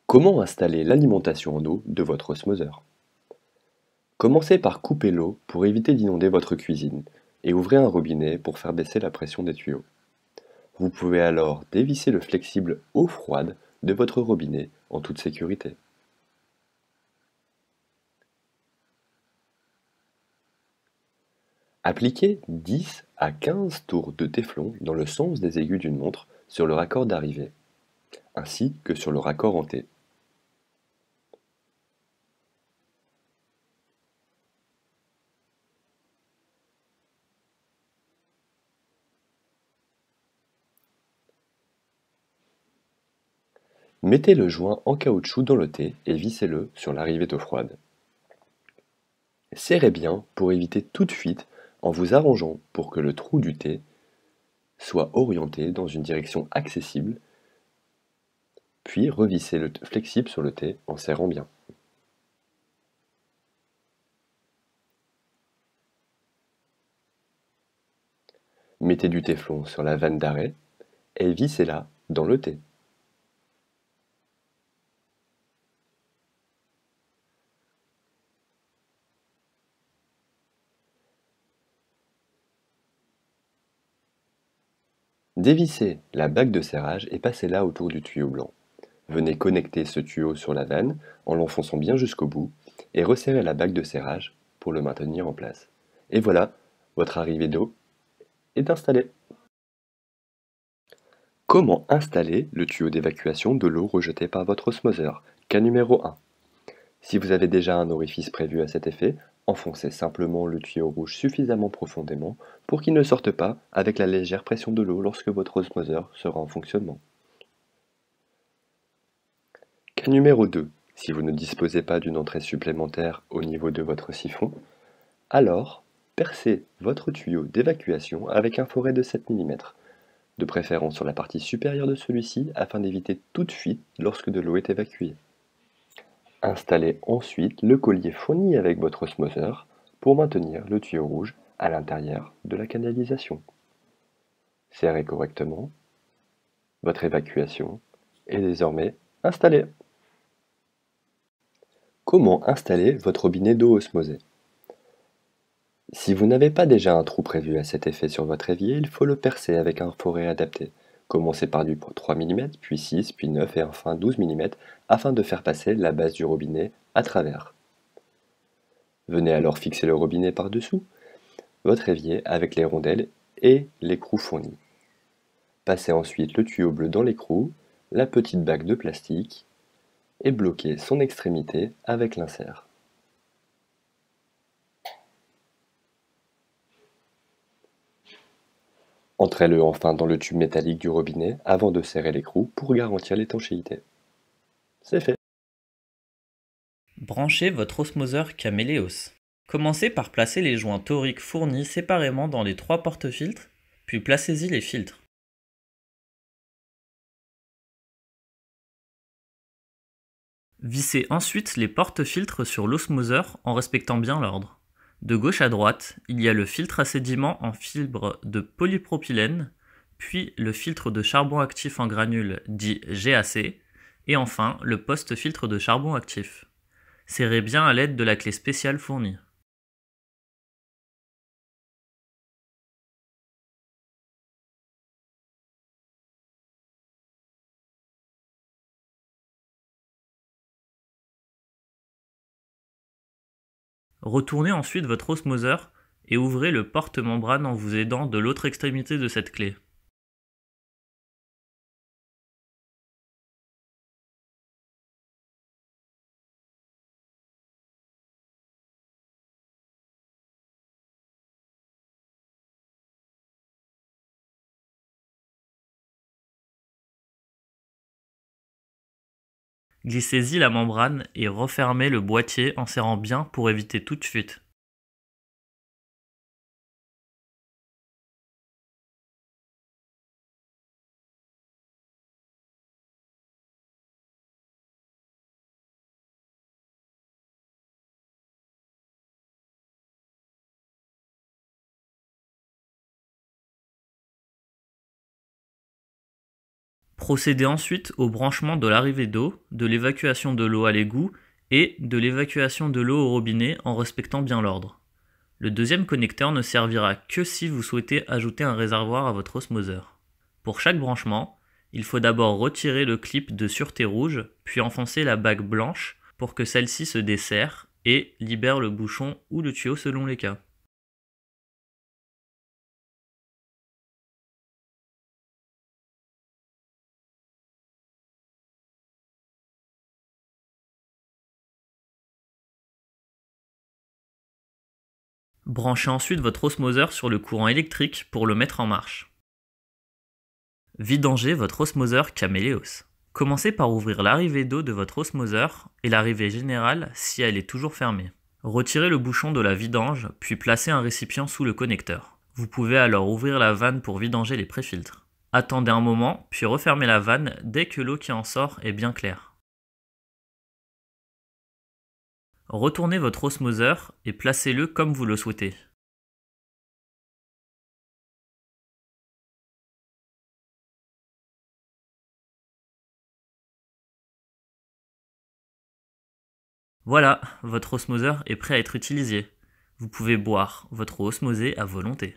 Comment installer l'alimentation en eau de votre osmoseur? Commencez par couper l'eau pour éviter d'inonder votre cuisine et ouvrez un robinet pour faire baisser la pression des tuyaux. Vous pouvez alors dévisser le flexible eau froide de votre robinet en toute sécurité. Appliquez 10 à 15 tours de téflon dans le sens des aiguilles d'une montre sur le raccord d'arrivée, ainsi que sur le raccord en T. Mettez le joint en caoutchouc dans le T et vissez-le sur l'arrivée d'eau froide. Serrez bien pour éviter toute fuite en vous arrangeant pour que le trou du T soit orienté dans une direction accessible, puis revissez le flexible sur le T en serrant bien. Mettez du téflon sur la vanne d'arrêt et vissez-la dans le T. Dévissez la bague de serrage et passez-la autour du tuyau blanc. Venez connecter ce tuyau sur la vanne en l'enfonçant bien jusqu'au bout et resserrez la bague de serrage pour le maintenir en place. Et voilà, votre arrivée d'eau est installée. Comment installer le tuyau d'évacuation de l'eau rejetée par votre osmoseur? Cas numéro 1. Si vous avez déjà un orifice prévu à cet effet, enfoncez simplement le tuyau rouge suffisamment profondément pour qu'il ne sorte pas avec la légère pression de l'eau lorsque votre osmoseur sera en fonctionnement. Cas numéro 2. Si vous ne disposez pas d'une entrée supplémentaire au niveau de votre siphon, alors percez votre tuyau d'évacuation avec un foret de 7 mm, de préférence sur la partie supérieure de celui-ci afin d'éviter toute fuite lorsque de l'eau est évacuée. Installez ensuite le collier fourni avec votre osmoseur pour maintenir le tuyau rouge à l'intérieur de la canalisation. Serrez correctement. Votre évacuation est désormais installée. Comment installer votre robinet d'eau osmosée? Si vous n'avez pas déjà un trou prévu à cet effet sur votre évier, il faut le percer avec un foret adapté. Commencez par du 3 mm, puis 6, puis 9 et enfin 12 mm afin de faire passer la base du robinet à travers. Venez alors fixer le robinet par-dessous votre évier avec les rondelles et l'écrou fourni. Passez ensuite le tuyau bleu dans l'écrou, la petite bague de plastique et bloquez son extrémité avec l'insert. Entrez-le enfin dans le tube métallique du robinet avant de serrer l'écrou pour garantir l'étanchéité. C'est fait. Branchez votre osmoseur Caméléos. Commencez par placer les joints toriques fournis séparément dans les 3 porte-filtres, puis placez-y les filtres. Vissez ensuite les porte-filtres sur l'osmoseur en respectant bien l'ordre. De gauche à droite, il y a le filtre à sédiments en fibre de polypropylène, puis le filtre de charbon actif en granules dit GAC, et enfin le post-filtre de charbon actif. Serrez bien à l'aide de la clé spéciale fournie. Retournez ensuite votre osmoseur et ouvrez le porte-membrane en vous aidant de l'autre extrémité de cette clé. Glissez-y la membrane et refermez le boîtier en serrant bien pour éviter toute fuite. Procédez ensuite au branchement de l'arrivée d'eau, de l'évacuation de l'eau à l'égout et de l'évacuation de l'eau au robinet en respectant bien l'ordre. Le deuxième connecteur ne servira que si vous souhaitez ajouter un réservoir à votre osmoseur. Pour chaque branchement, il faut d'abord retirer le clip de sûreté rouge, puis enfoncer la bague blanche pour que celle-ci se desserre et libère le bouchon ou le tuyau selon les cas. Branchez ensuite votre osmoseur sur le courant électrique pour le mettre en marche. Vidangez votre osmoseur Caméléos. Commencez par ouvrir l'arrivée d'eau de votre osmoseur et l'arrivée générale si elle est toujours fermée. Retirez le bouchon de la vidange, puis placez un récipient sous le connecteur. Vous pouvez alors ouvrir la vanne pour vidanger les préfiltres. Attendez un moment, puis refermez la vanne dès que l'eau qui en sort est bien claire. Retournez votre osmoseur et placez-le comme vous le souhaitez. Voilà, votre osmoseur est prêt à être utilisé. Vous pouvez boire votre eau osmosée à volonté.